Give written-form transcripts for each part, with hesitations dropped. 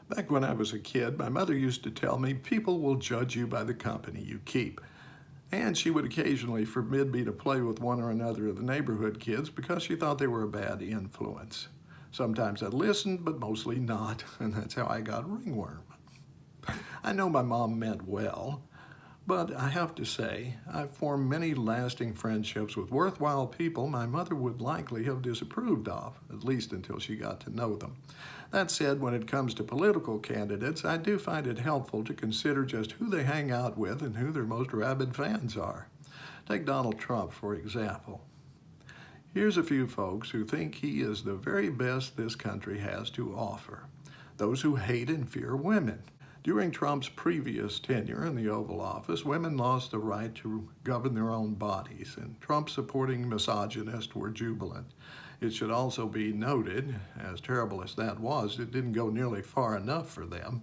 Back when I was a kid, my mother used to tell me people will judge you by the company you keep. And she would occasionally forbid me to play with one or another of the neighborhood kids because she thought they were a bad influence. Sometimes I listened, but mostly not, and that's how I got ringworm. I know my mom meant well, but I have to say, I've formed many lasting friendships with worthwhile people my mother would likely have disapproved of, at least until she got to know them. That said, when it comes to political candidates, I do find it helpful to consider just who they hang out with and who their most rabid fans are. Take Donald Trump, for example. Here's a few folks who think he is the very best this country has to offer. Those who hate and fear women. During Trump's previous tenure in the Oval Office, women lost the right to govern their own bodies, and Trump-supporting misogynists were jubilant. It should also be noted, as terrible as that was, it didn't go nearly far enough for them.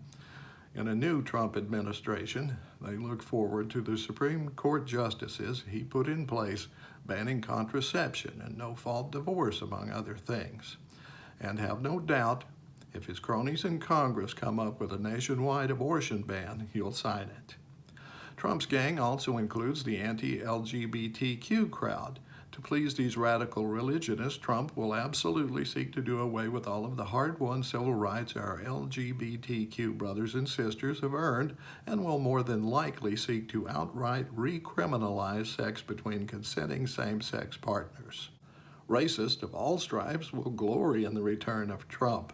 In a new Trump administration, they look forward to the Supreme Court justices he put in place banning contraception and no-fault divorce, among other things. And have no doubt, if his cronies in Congress come up with a nationwide abortion ban, he'll sign it. Trump's gang also includes the anti-LGBTQ crowd. To please these radical religionists, Trump will absolutely seek to do away with all of the hard-won civil rights our LGBTQ brothers and sisters have earned, and will more than likely seek to outright recriminalize sex between consenting same-sex partners. Racists of all stripes will glory in the return of Trump.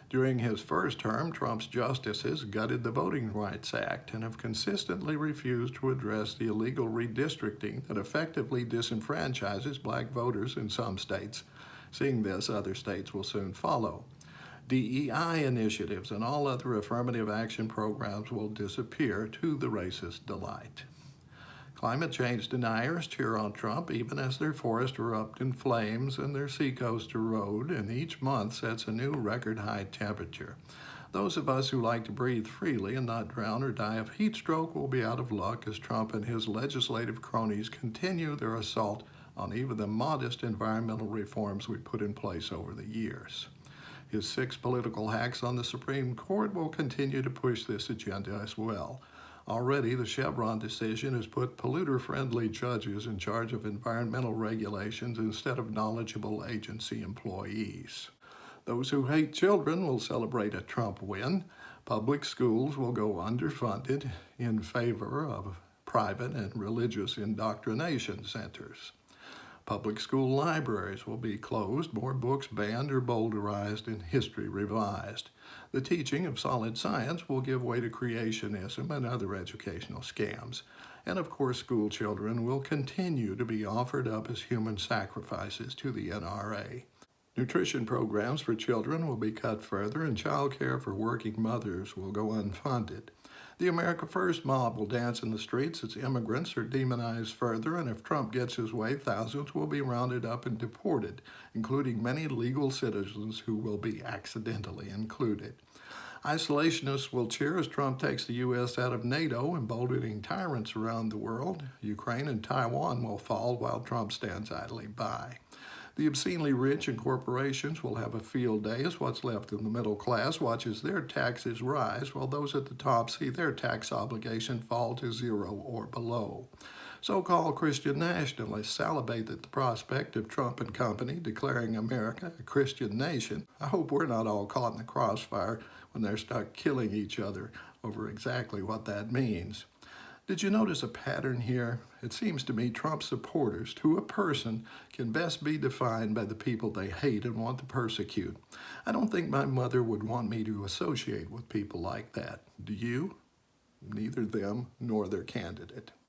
During his first term, Trump's justices gutted the Voting Rights Act and have consistently refused to address the illegal redistricting that effectively disenfranchises black voters in some states. Seeing this, other states will soon follow. DEI initiatives and all other affirmative action programs will disappear to the racist delight. Climate change deniers cheer on Trump even as their forests erupt in flames and their seacoast erode, and each month sets a new record-high temperature. Those of us who like to breathe freely and not drown or die of heat stroke will be out of luck as Trump and his legislative cronies continue their assault on even the modest environmental reforms we put in place over the years. His 6 political hacks on the Supreme Court will continue to push this agenda as well. Already, the Chevron decision has put polluter-friendly judges in charge of environmental regulations instead of knowledgeable agency employees. Those who hate children will celebrate a Trump win. Public schools will go underfunded in favor of private and religious indoctrination centers. Public school libraries will be closed, more books banned or boulderized, and history revised. The teaching of solid science will give way to creationism and other educational scams. And of course, school children will continue to be offered up as human sacrifices to the NRA. Nutrition programs for children will be cut further, and child care for working mothers will go unfunded. The America First mob will dance in the streets as immigrants are demonized further, and if Trump gets his way, thousands will be rounded up and deported, including many legal citizens who will be accidentally included. Isolationists will cheer as Trump takes the U.S. out of NATO, emboldening tyrants around the world. Ukraine and Taiwan will fall while Trump stands idly by. The obscenely rich and corporations will have a field day as what's left in the middle class watches their taxes rise, while those at the top see their tax obligation fall to 0 or below. So-called Christian nationalists salivate at the prospect of Trump and company declaring America a Christian nation. I hope we're not all caught in the crossfire when they're stuck killing each other over exactly what that means. Did you notice a pattern here? It seems to me Trump supporters, to a person, can best be defined by the people they hate and want to persecute. I don't think my mother would want me to associate with people like that. Do you? Neither them nor their candidate.